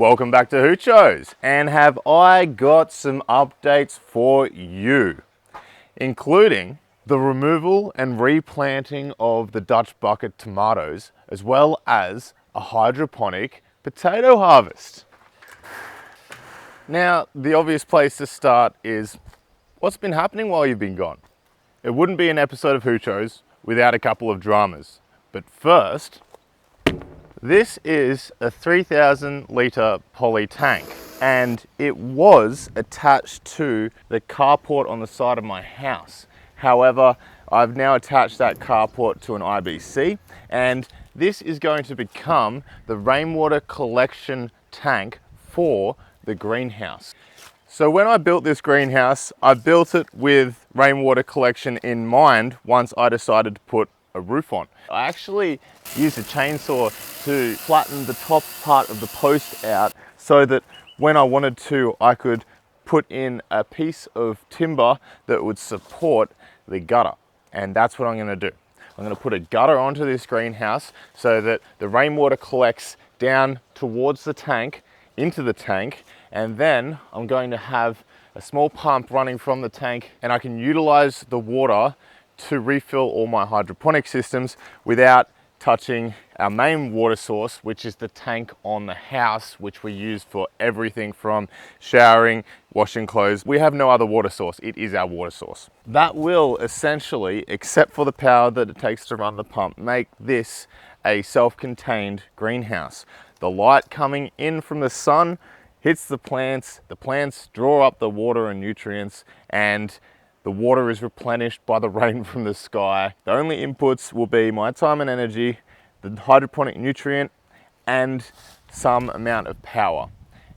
Welcome back to Hoochos, and have I got some updates for you, including the removal and replanting of the Dutch bucket tomatoes, as well as a hydroponic potato harvest. Now, the obvious place to start is what's been happening while you've been gone. It wouldn't be an episode of Hoochos without a couple of dramas, but first, this is a 3,000 litre poly tank, and it was attached to the carport on the side of my house. However, I've now attached that carport to an IBC, and this is going to become the Rainwater Collection tank for the greenhouse. So when I built this greenhouse, I built it with Rainwater Collection in mind once I decided to put a roof on. I actually used a chainsaw to flatten the top part of the post out so that when I wanted to, I could put in a piece of timber that would support the gutter. And that's what I'm going to do. I'm going to put a gutter onto this greenhouse so that the rainwater collects down towards the tank, into the tank, and then I'm going to have a small pump running from the tank, and I can utilize the water to refill all my hydroponic systems without touching our main water source, which is the tank on the house, which we use for everything from showering, washing clothes. We have no other water source. It is our water source. That will essentially, except for the power that it takes to run the pump, make this a self-contained greenhouse. The light coming in from the sun hits the plants draw up the water and nutrients, and the water is replenished by the rain from the sky. The only inputs will be my time and energy, the hydroponic nutrient, and some amount of power.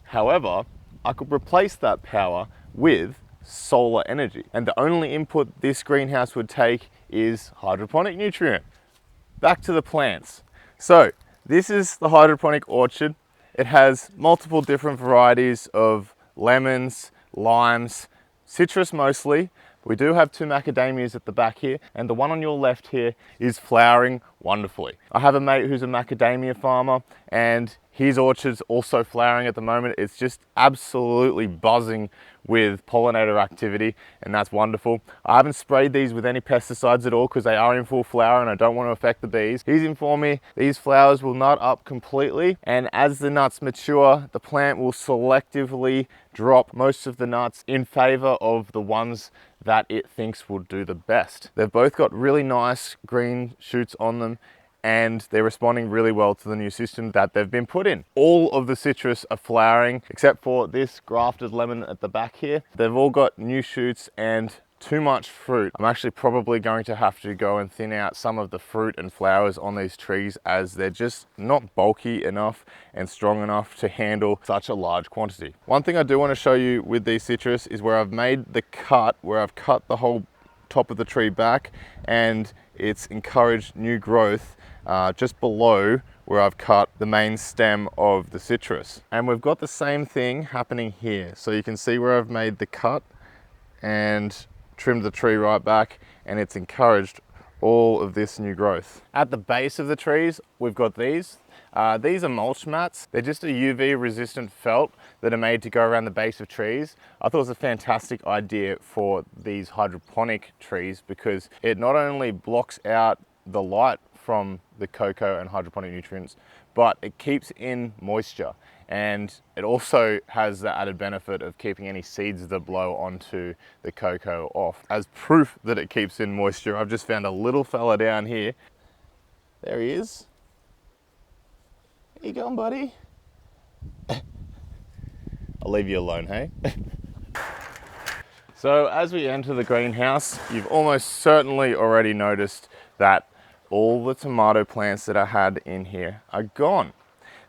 However, I could replace that power with solar energy. And the only input this greenhouse would take is hydroponic nutrient. Back to the plants. So this is the hydroponic orchard. It has multiple different varieties of lemons, limes, citrus mostly. We do have 2 macadamias at the back here, and the one on your left here is flowering wonderfully. I have a mate who's a macadamia farmer, and his orchard's also flowering at the moment. It's just absolutely buzzing with pollinator activity, and that's wonderful. I haven't sprayed these with any pesticides at all because they are in full flower and I don't want to affect the bees. He's informed me these flowers will nut up completely, and as the nuts mature, the plant will selectively drop most of the nuts in favor of the ones that it thinks will do the best. They've both got really nice green shoots on them, and they're responding really well to the new system that they've been put in. All of the citrus are flowering except for this grafted lemon at the back here. They've all got new shoots and too much fruit. I'm actually probably going to have to go and thin out some of the fruit and flowers on these trees, as they're just not bulky enough and strong enough to handle such a large quantity. One thing I do want to show you with these citrus is where I've made the cut, where I've cut the whole top of the tree back, and it's encouraged new growth just below where I've cut the main stem of the citrus. And we've got the same thing happening here. So you can see where I've made the cut and trimmed the tree right back, and it's encouraged all of this new growth. At the base of the trees, we've got these. These are mulch mats. They're just a UV resistant felt that are made to go around the base of trees. I thought it was a fantastic idea for these hydroponic trees because it not only blocks out the light from the cocoa and hydroponic nutrients, but it keeps in moisture, and it also has the added benefit of keeping any seeds that blow onto the cocoa off. As proof that it keeps in moisture, I've just found a little fella down here. There he is. Where you going, buddy? I'll leave you alone, hey? So as we enter the greenhouse, you've almost certainly already noticed that all the tomato plants that I had in here are gone.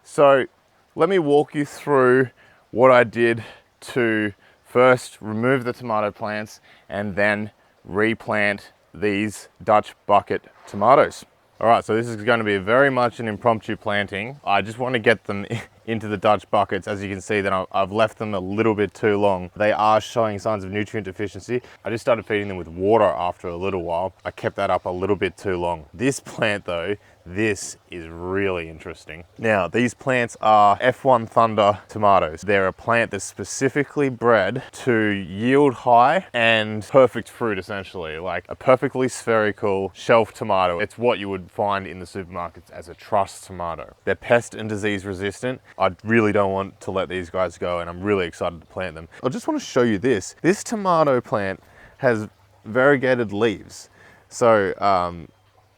So let me walk you through what I did to first remove the tomato plants and then replant these Dutch bucket tomatoes. All right, so this is going to be very much an impromptu planting. I just want to get them into the Dutch buckets. As you can see, that I've left them a little bit too long. They are showing signs of nutrient deficiency. I just started feeding them with water after a little while. I kept that up a little bit too long. This plant though, this is really interesting. Now, these plants are F1 Thunder tomatoes. They're a plant that's specifically bred to yield high and perfect fruit, essentially, like a perfectly spherical shelf tomato. It's what you would find in the supermarkets as a truss tomato. They're pest and disease resistant. I really don't want to let these guys go, and I'm really excited to plant them. I just want to show you this. This tomato plant has variegated leaves. So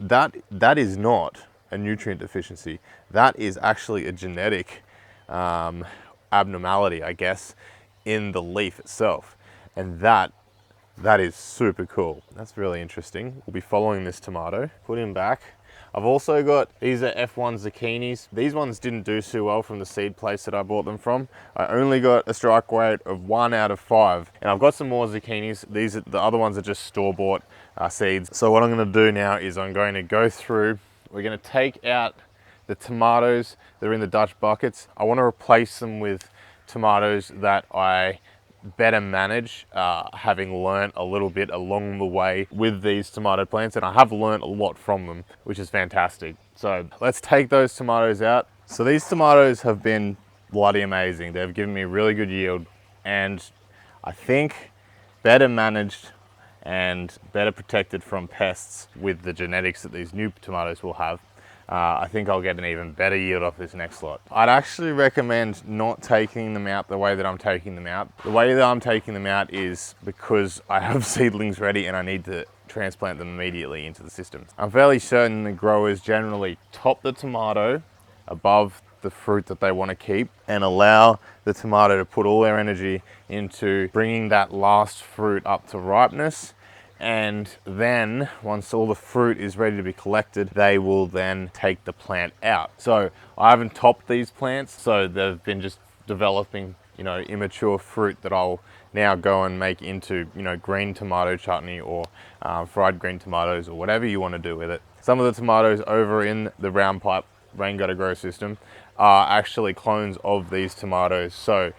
that is not a nutrient deficiency. That is actually a genetic abnormality, I guess, in the leaf itself. And that is super cool. That's really interesting. We'll be following this tomato. Put him back. I've also got, these are F1 zucchinis. These ones didn't do too well from the seed place that I bought them from. I only got a strike rate of 1 out of 5. And I've got some more zucchinis. The other ones are just store-bought seeds. So what I'm gonna do now is I'm going to go through, we're gonna take out the tomatoes that are in the Dutch buckets. I wanna replace them with tomatoes that I better manage, having learnt a little bit along the way with these tomato plants, and I have learnt a lot from them, which is fantastic. So let's take those tomatoes out. So these tomatoes have been bloody amazing. They've given me really good yield, and I think better managed and better protected from pests with the genetics that these new tomatoes will have. I think I'll get an even better yield off this next lot. I'd actually recommend not taking them out the way that I'm taking them out. The way that I'm taking them out is because I have seedlings ready and I need to transplant them immediately into the system. I'm fairly certain the growers generally top the tomato above the fruit that they want to keep and allow the tomato to put all their energy into bringing that last fruit up to ripeness. And then once all the fruit is ready to be collected, they will then take the plant out. So I haven't topped these plants, so they've been just developing, you know, immature fruit that I'll now go and make into, you know, green tomato chutney or fried green tomatoes or whatever you want to do with it. Some of the tomatoes over in the round pipe rain gutter grow system are actually clones of these tomatoes. So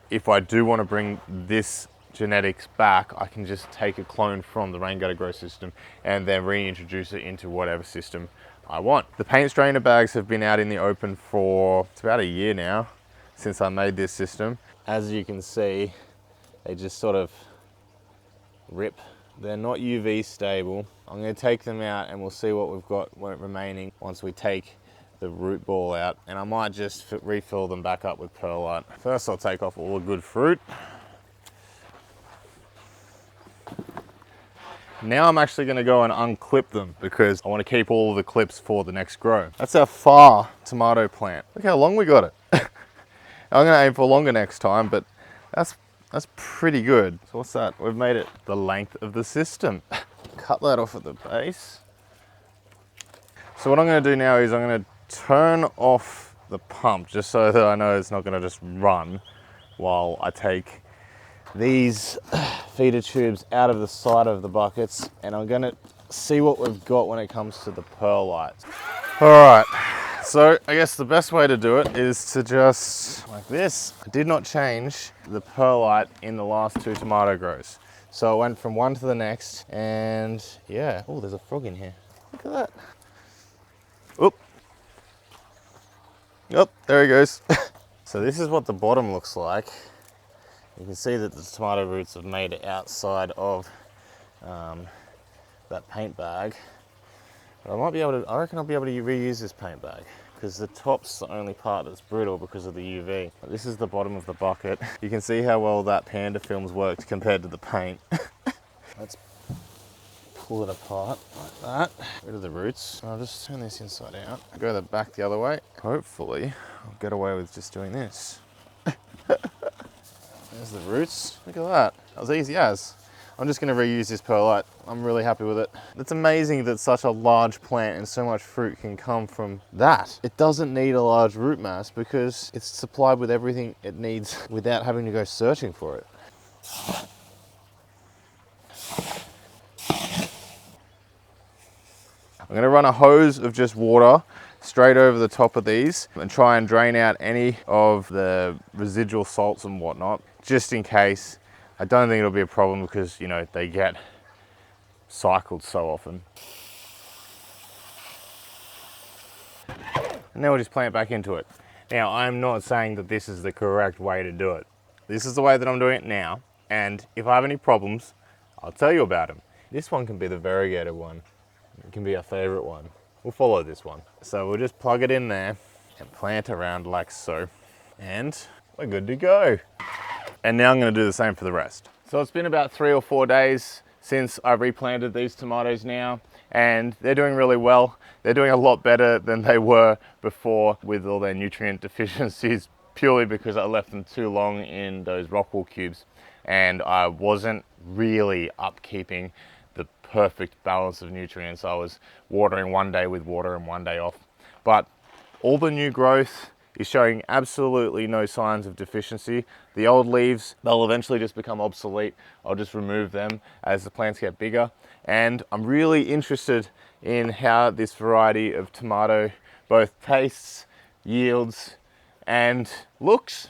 if I do want to bring this genetics back, I can just take a clone from the rain gutter grow system and then reintroduce it into whatever system I want. The paint strainer bags have been out in the open for, it's about a year now since I made this system. As you can see, they just sort of rip. They're not UV stable. I'm going to take them out and we'll see what we've got remaining once we take the root ball out, and I might just refill them back up with perlite. First I'll take off all the good fruit. Now I'm actually going to go and unclip them because I want to keep all of the clips for the next grow. That's our far tomato plant. Look how long we got it. I'm going to aim for longer next time, but that's pretty good. So what's that? We've made it the length of the system. Cut that off at the base. So what I'm going to do now is I'm going to turn off the pump just so that I know it's not going to just run while I take these feeder tubes out of the side of the buckets, and I'm gonna see what we've got when it comes to the perlite. All right, so I guess the best way to do it is to just like this. I did not change the perlite in the last 2 tomato grows. So I went from one to the next, and yeah. Oh, there's a frog in here. Look at that. Oop. Oh, there he goes. So this is what the bottom looks like. You can see that the tomato roots have made it outside of that paint bag. But I reckon I'll be able to reuse this paint bag because the top's the only part that's brittle because of the UV. But this is the bottom of the bucket. You can see how well that panda film's worked compared to the paint. Let's pull it apart like that. Rid of the roots. I'll just turn this inside out. Go back the other way. Hopefully, I'll get away with just doing this. There's the roots. Look at that. That was easy as. I'm just going to reuse this perlite. I'm really happy with it. It's amazing that such a large plant and so much fruit can come from that. It doesn't need a large root mass because it's supplied with everything it needs without having to go searching for it. I'm gonna run a hose of just water straight over the top of these and try and drain out any of the residual salts and whatnot, just in case. I don't think it'll be a problem because, you know, they get cycled so often. And then we'll just plant back into it. Now, I'm not saying that this is the correct way to do it. This is the way that I'm doing it now, and if I have any problems, I'll tell you about them. This one can be the variegated one. It can be our favorite one. We'll follow this one. So we'll just plug it in there and plant around like so. And we're good to go. And now I'm gonna do the same for the rest. So it's been about 3 or 4 days since I replanted these tomatoes now, and they're doing really well. They're doing a lot better than they were before with all their nutrient deficiencies, purely because I left them too long in those rock wool cubes and I wasn't really upkeeping the perfect balance of nutrients. I was watering one day with water and one day off. But all the new growth is showing absolutely no signs of deficiency. The old leaves, they'll eventually just become obsolete. I'll just remove them as the plants get bigger. And I'm really interested in how this variety of tomato both tastes, yields, and looks.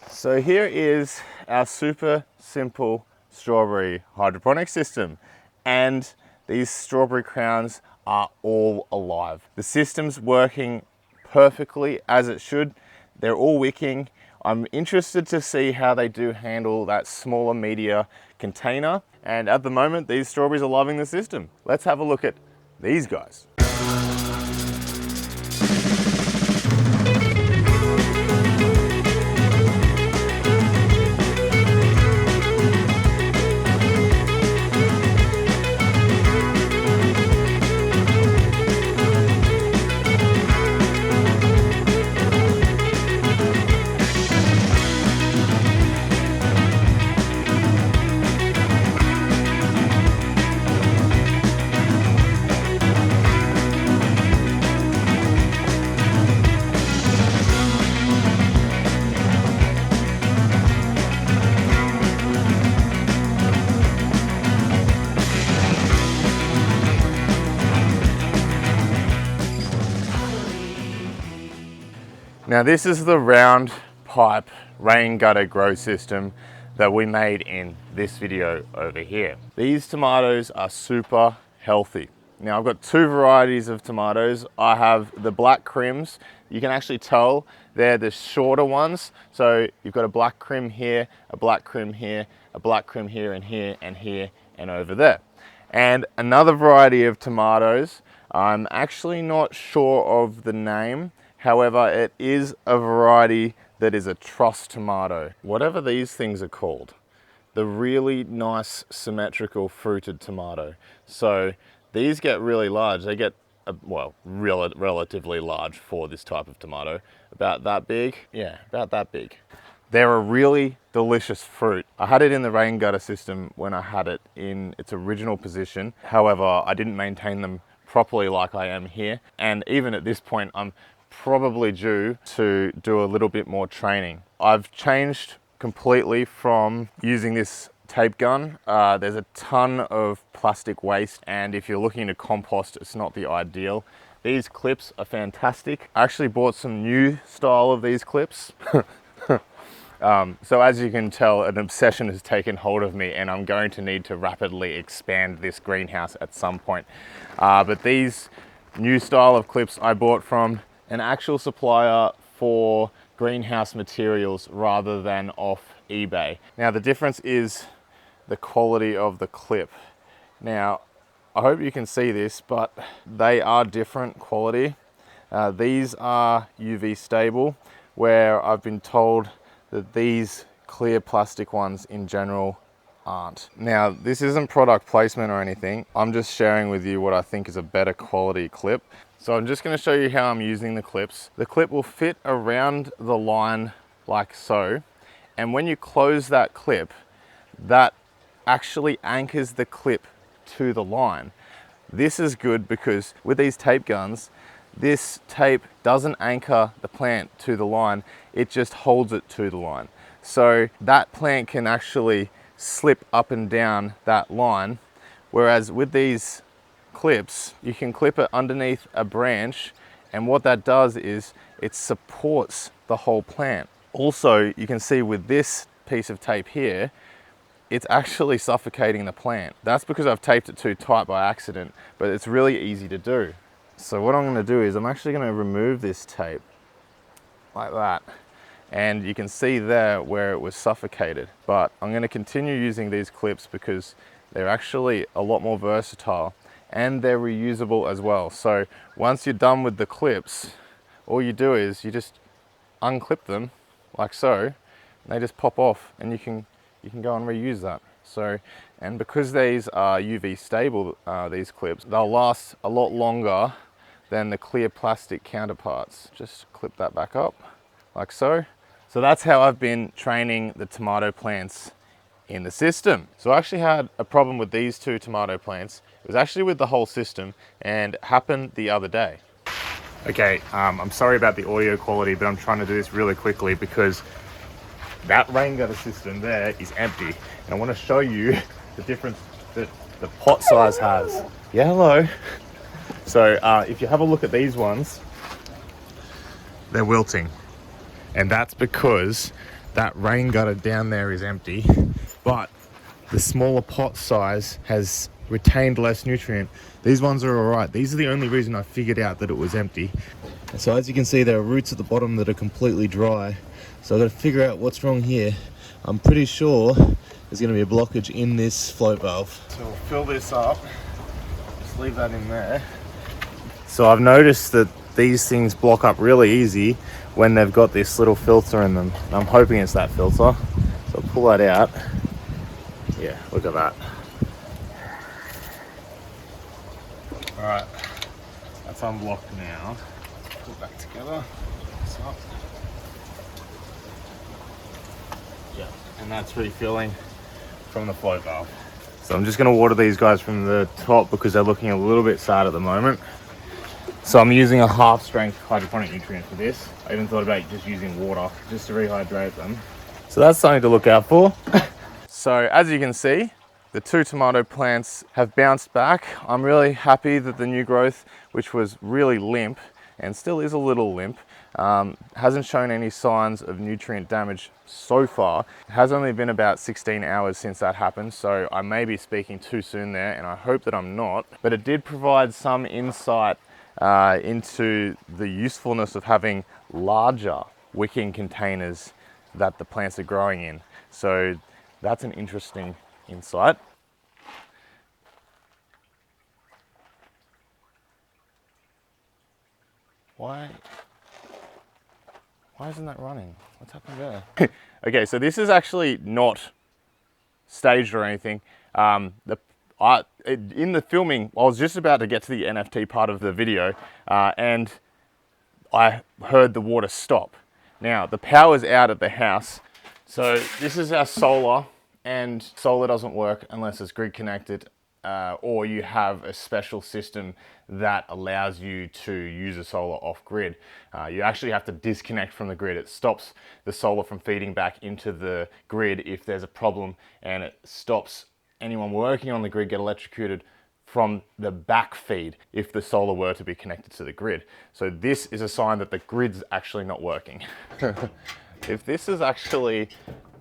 So here is our super simple strawberry hydroponic system. And these strawberry crowns are all alive. The system's working perfectly as it should. They're all wicking. I'm interested to see how they do handle that smaller media container. And at the moment, these strawberries are loving the system. Let's have a look at these guys. Now this is the round pipe rain gutter grow system that we made in this video over here. These tomatoes are super healthy. Now I've got 2 varieties of tomatoes. I have the black crims. You can actually tell they're the shorter ones. So you've got a black crim here, a black crim here, a black crim here and here and here and over there. And another variety of tomatoes, I'm actually not sure of the name. However, it is a variety that is a truss tomato. Whatever these things are called, the really nice symmetrical fruited tomato. So these get really large. They get, well, relatively large for this type of tomato. About that big, yeah, about that big. They're a really delicious fruit. I had it in the rain gutter system when I had it in its original position. However, I didn't maintain them properly like I am here. And even at this point, I'm probably due to do a little bit more training. I've changed completely from using this tape gun. There's a ton of plastic waste, and if you're looking to compost, it's not the ideal. These clips are fantastic. I actually bought some new style of these clips. So as you can tell, an obsession has taken hold of me and I'm going to need to rapidly expand this greenhouse at some point. But these new style of clips I bought from an actual supplier for greenhouse materials rather than off eBay. Now the difference is the quality of the clip. Now I hope you can see this, but they are different quality. These are UV stable, where I've been told that these clear plastic ones in general aren't. Now this isn't product placement or anything. I'm just sharing with you what I think is a better quality clip. So I'm just going to show you how I'm using the clips. The clip will fit around the line like so. And when you close that clip, that actually anchors the clip to the line. This is good because with these tape guns, this tape doesn't anchor the plant to the line, it just holds it to the line. So that plant can actually slip up and down that line. Whereas with these clips, you can clip it underneath a branch, and what that does is it supports the whole plant. Also, you can see with this piece of tape here, it's actually suffocating the plant. That's because I've taped it too tight by accident, but it's really easy to do. So what I'm gonna do is I'm actually gonna remove this tape like that. And you can see there where it was suffocated. But I'm gonna continue using these clips because they're actually a lot more versatile and they're reusable as well. So once you're done with the clips, all you do is you just unclip them like so, and they just pop off, and you can go and reuse that. So, and because these are UV stable, these clips, they'll last a lot longer than the clear plastic counterparts. Just clip that back up like so. So that's how I've been training the tomato plants in the system. So I actually had a problem with these two tomato plants. It was actually with the whole system, and it happened the other day. Okay, I'm sorry about the audio quality, but I'm trying to do this really quickly because that rain gutter system there is empty. And I want to show you the difference that the pot size has. Yeah, hello. So if you have a look at these ones, they're wilting. And that's because that rain gutter down there is empty, but the smaller pot size has retained less nutrient. These ones are all right. These are the only reason I figured out that it was empty. So as you can see, there are roots at the bottom that are completely dry. So I've got to figure out what's wrong here. I'm pretty sure there's going to be a blockage in this float valve. So we'll fill this up, just leave that in there. So I've noticed that these things block up really easy when they've got this little filter in them. I'm hoping it's that filter. So I'll pull that out. Yeah, look at that. All right, that's unblocked now. Put it back together. This up. Yeah, and that's refilling from the float valve. So I'm just gonna water these guys from the top because they're looking a little bit sad at the moment. So I'm using a half-strength hydroponic nutrient for this. I even thought about just using water just to rehydrate them. So that's something to look out for. So as you can see, the two tomato plants have bounced back. I'm really happy that the new growth, which was really limp and still is a little limp, hasn't shown any signs of nutrient damage so far. It has only been about 16 hours since that happened, so I may be speaking too soon there, and I hope that I'm not. But it did provide some insight into the usefulness of having larger wicking containers that the plants are growing in. So that's an interesting insight. Why isn't that running? What's happened there? Okay, so this is actually not staged or anything. In the filming, I was just about to get to the NFT part of the video, and I heard the water stop. Now, the power's out at the house, so this is our solar, and solar doesn't work unless it's grid connected, or you have a special system that allows you to use a solar off grid. You actually have to disconnect from the grid. It stops the solar from feeding back into the grid if there's a problem, and it stops anyone working on the grid get electrocuted from the back feed if the solar were to be connected to the grid. So this is a sign that the grid's actually not working. If this is actually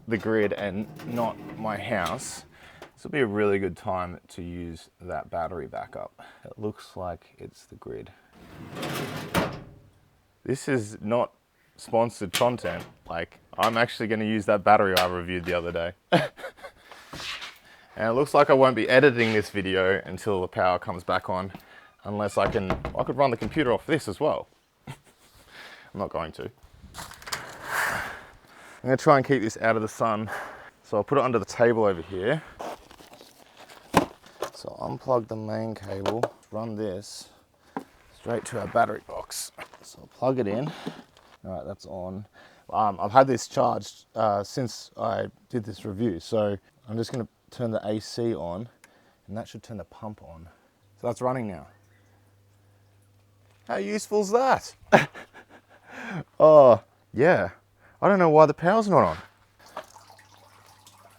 the grid and not my house, this will be a really good time to use that battery backup. It looks like it's the grid. This is not sponsored content. Like, I'm actually going to use that battery I reviewed the other day. And it looks like I won't be editing this video until the power comes back on, unless I could run the computer off this as well. I'm not going to. I'm going to try and keep this out of the sun. So I'll put it under the table over here. So I'll unplug the main cable, run this straight to our battery box. So I'll plug it in. All right, that's on. I've had this charged since I did this review. So I'm just going to turn the AC on, and that should turn the pump on. So that's running now. How useful is that? Oh, yeah. I don't know why the power's not on.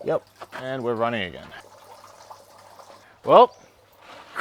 Yep, and we're running again. Well,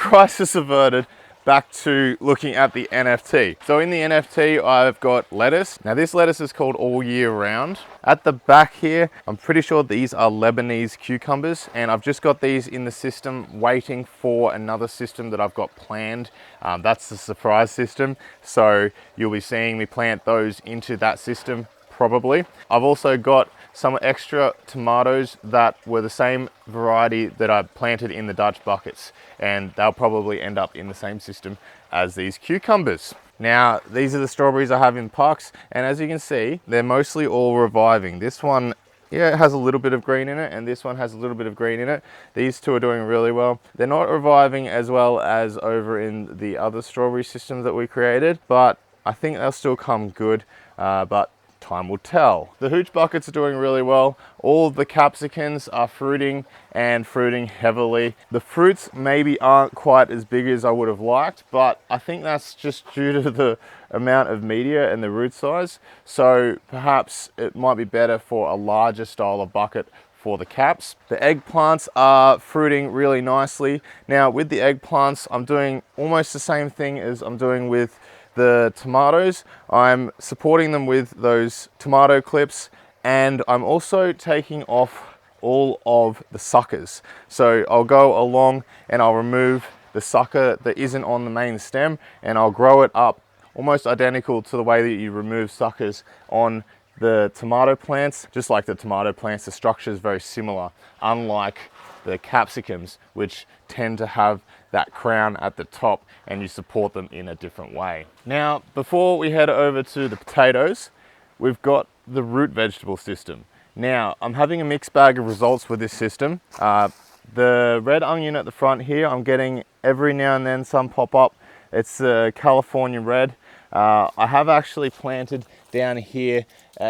crisis averted, back to looking at the NFT. So in the NFT, I've got lettuce. Now this lettuce is called all year round. At the back here, I'm pretty sure these are Lebanese cucumbers, and I've just got these in the system waiting for another system that I've got planned. That's the surprise system. So you'll be seeing me plant those into that system probably. I've also got some extra tomatoes that were the same variety that I planted in the Dutch buckets, and they'll probably end up in the same system as these cucumbers. Now, these are the strawberries I have in pucks, and as you can see, they're mostly all reviving. This one, yeah, it has a little bit of green in it, and this one has a little bit of green in it. These two are doing really well. They're not reviving as well as over in the other strawberry systems that we created, but I think they'll still come good, but time will tell. The hooch buckets are doing really well. All of the capsicums are fruiting and fruiting heavily. The fruits maybe aren't quite as big as I would have liked, but I think that's just due to the amount of media and the root size. So perhaps it might be better for a larger style of bucket for the caps. The eggplants are fruiting really nicely. Now with the eggplants, I'm doing almost the same thing as I'm doing with the tomatoes. I'm supporting them with those tomato clips, and I'm also taking off all of the suckers. So I'll go along and I'll remove the sucker that isn't on the main stem, and I'll grow it up almost identical to the way that you remove suckers on the tomato plants. Just like the tomato plants, the structure is very similar, unlike the capsicums, which tend to have that crown at the top, and you support them in a different way. Now, before we head over to the potatoes, we've got the root vegetable system. Now, I'm having a mixed bag of results with this system. The red onion at the front here, I'm getting every now and then some pop up. It's California red. I have actually planted down here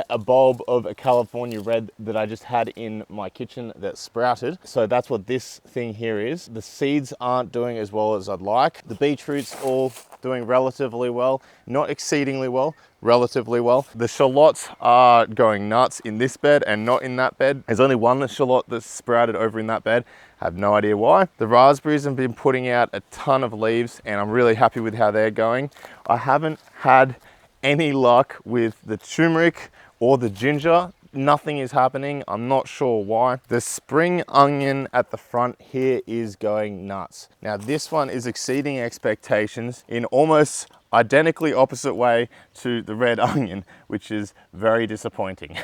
a bulb of a California red that I just had in my kitchen that sprouted. So that's what this thing here is. The seeds aren't doing as well as I'd like. The beetroot's all doing relatively well, not exceedingly well, relatively well. The shallots are going nuts in this bed and not in that bed. There's only one shallot that's sprouted over in that bed. I have no idea why. The raspberries have been putting out a ton of leaves, and I'm really happy with how they're going. I haven't had any luck with the turmeric or the ginger. Nothing is happening. I'm not sure why. The spring onion at the front here is going nuts. Now this one is exceeding expectations in almost identically opposite way to the red onion, which is very disappointing.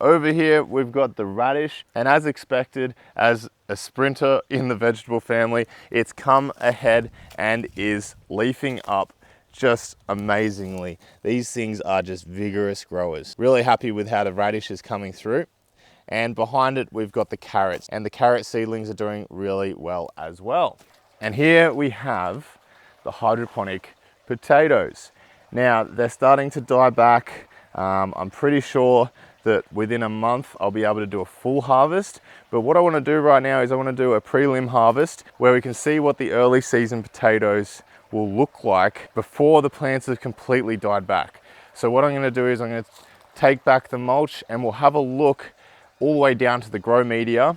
Over here, we've got the radish, and as expected, as a sprinter in the vegetable family, it's come ahead and is leafing up just amazingly. These things are just vigorous growers. Really happy with how the radish is coming through. And behind it, we've got the carrots, and the carrot seedlings are doing really well as well. And here we have the hydroponic potatoes. Now, they're starting to die back. I'm pretty sure that within a month I'll be able to do a full harvest. But what I want to do right now is I want to do a prelim harvest where we can see what the early season potatoes will look like before the plants have completely died back. So what I'm going to do is I'm going to take back the mulch, and we'll have a look all the way down to the grow media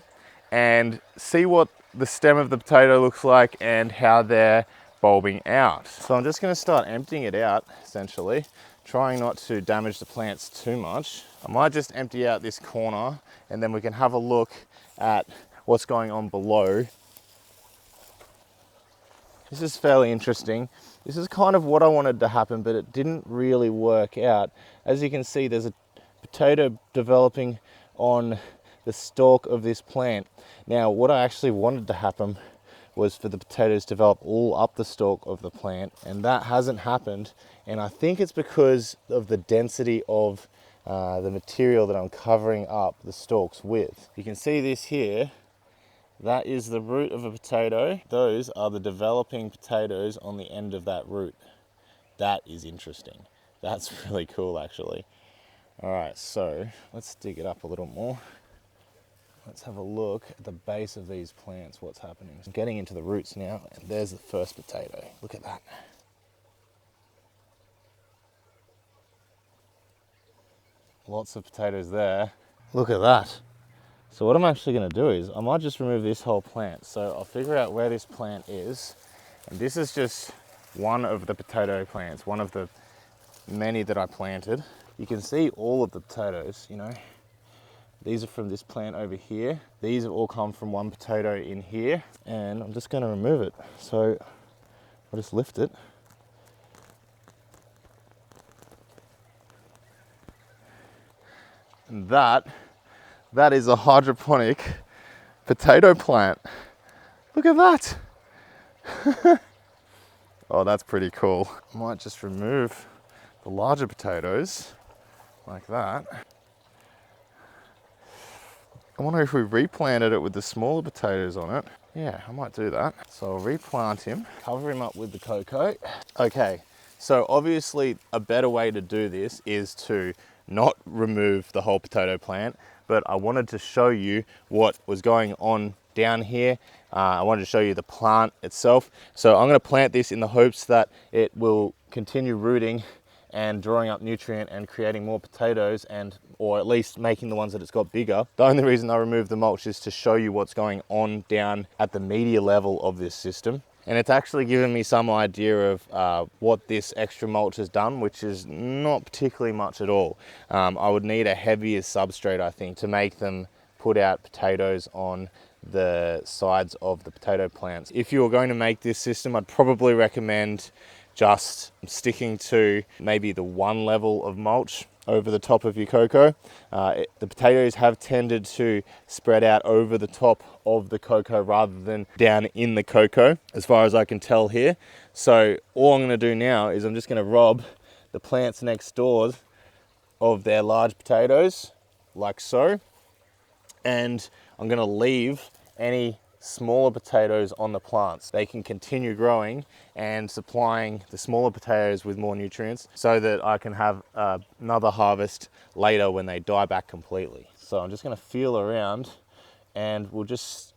and see what the stem of the potato looks like and how they're bulbing out. So I'm just going to start emptying it out, essentially, trying not to damage the plants too much. I might just empty out this corner, and then we can have a look at what's going on below. This is fairly interesting. This is kind of what I wanted to happen, but it didn't really work out. As you can see, there's a potato developing on the stalk of this plant. Now, what I actually wanted to happen was for the potatoes to develop all up the stalk of the plant, and that hasn't happened. And I think it's because of the density of the material that I'm covering up the stalks with. You can see this here. That is the root of a potato. Those are the developing potatoes on the end of that root. That is interesting. That's really cool, actually. All right, so let's dig it up a little more. Let's have a look at the base of these plants, what's happening. I'm getting into the roots now, and there's the first potato. Look at that. Lots of potatoes there. Look at that. So what I'm actually going to do is I might just remove this whole plant. So I'll figure out where this plant is. And this is just one of the potato plants, one of the many that I planted. You can see all of the potatoes, you know. These are from this plant over here. These have all come from one potato in here. And I'm just going to remove it. So I'll just lift it. And that is a hydroponic potato plant. Look at that. Oh, that's pretty cool. I might just remove the larger potatoes like that. I wonder if we replanted it with the smaller potatoes on it. Yeah, I might do that. So I'll replant him, cover him up with the cocoa. Okay, so obviously a better way to do this is to not remove the whole potato plant, but I wanted to show you what was going on down here. I wanted to show you the plant itself. So I'm going to plant this in the hopes that it will continue rooting and drawing up nutrient and creating more potatoes, or at least making the ones that it's got bigger. The only reason I removed the mulch is to show you what's going on down at the media level of this system. And it's actually given me some idea of what this extra mulch has done, which is not particularly much at all. I would need a heavier substrate, I think, to make them put out potatoes on the sides of the potato plants. If you were going to make this system, I'd probably recommend just sticking to maybe the one level of mulch over the top of your cocoa. The potatoes have tended to spread out over the top of the cocoa rather than down in the cocoa, as far as I can tell here. So all I'm going to do now is I'm just going to rob the plants next door of their large potatoes, like so, and I'm going to leave any smaller potatoes on the plants. They can continue growing and supplying the smaller potatoes with more nutrients so that I can have another harvest later when they die back completely. So I'm just going to feel around and we'll just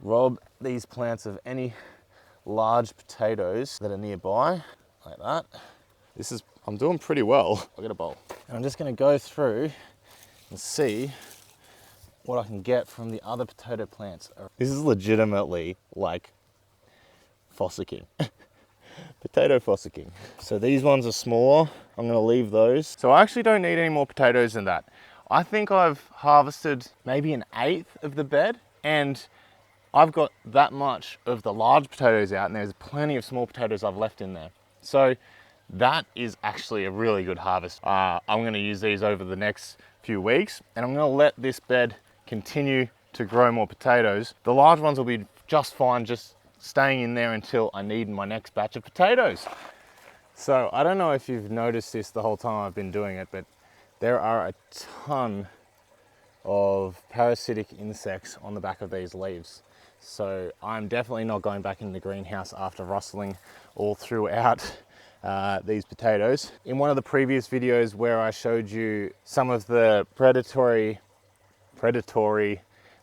rob these plants of any large potatoes that are nearby, like that. I'm doing pretty well. I'll get a bowl. And I'm just going to go through and see what I can get from the other potato plants. This is legitimately like fossicking. Potato fossicking. So these ones are smaller. I'm going to leave those. So I actually don't need any more potatoes than that. I think I've harvested maybe an eighth of the bed, and I've got that much of the large potatoes out, and there's plenty of small potatoes I've left in there. So that is actually a really good harvest. I'm going to use these over the next few weeks, and I'm going to let this bed continue to grow more potatoes. The large ones will be just fine, just staying in there until I need my next batch of potatoes. So I don't know if you've noticed this the whole time I've been doing it, but there are a ton of parasitic insects on the back of these leaves. So I'm definitely not going back in the greenhouse after rustling all throughout these potatoes. In one of the previous videos where I showed you some of the predatory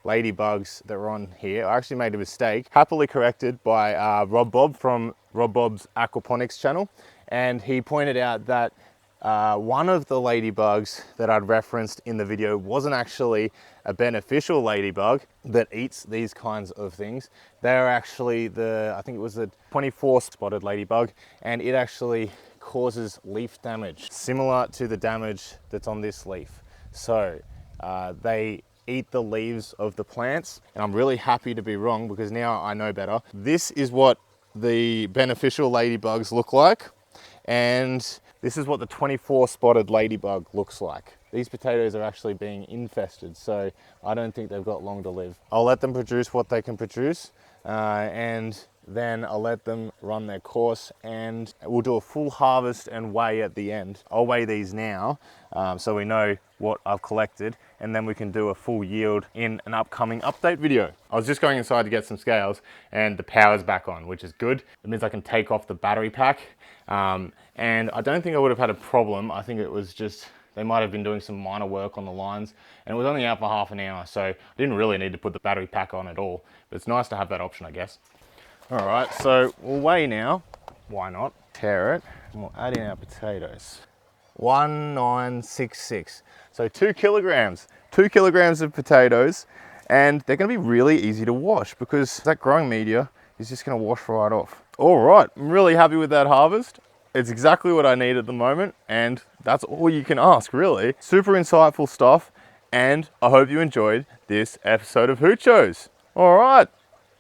ladybugs that were on here, I actually made a mistake, happily corrected by Rob Bob from Rob Bob's Aquaponics channel. And he pointed out that one of the ladybugs that I'd referenced in the video wasn't actually a beneficial ladybug that eats these kinds of things. They're actually I think it was the 24 spotted ladybug, and it actually causes leaf damage, similar to the damage that's on this leaf. So they eat the leaves of the plants, and I'm really happy to be wrong because now I know better. This is what the beneficial ladybugs look like, and this is what the 24 spotted ladybug looks like. These potatoes are actually being infested, so I don't think they've got long to live. I'll let them produce what they can produce, and then I'll let them run their course, and we'll do a full harvest and weigh at the end. I'll weigh these now so we know what I've collected, and then we can do a full yield in an upcoming update video. I was just going inside to get some scales, and the power's back on, which is good. It means I can take off the battery pack, and I don't think I would have had a problem. I think it was just they might have been doing some minor work on the lines, and it was only out for half an hour, so I didn't really need to put the battery pack on at all, but it's nice to have that option, I guess. All right, so we'll weigh now. Why not? Tear it, and we'll add in our potatoes. 1966. So 2 kilograms. 2 kilograms of potatoes, and they're gonna be really easy to wash because that growing media is just gonna wash right off. All right, I'm really happy with that harvest. It's exactly what I need at the moment, and that's all you can ask, really. Super insightful stuff, and I hope you enjoyed this episode of Hoochos. All right,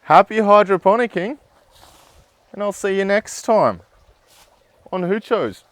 happy hydroponicking, and I'll see you next time on Hoochos.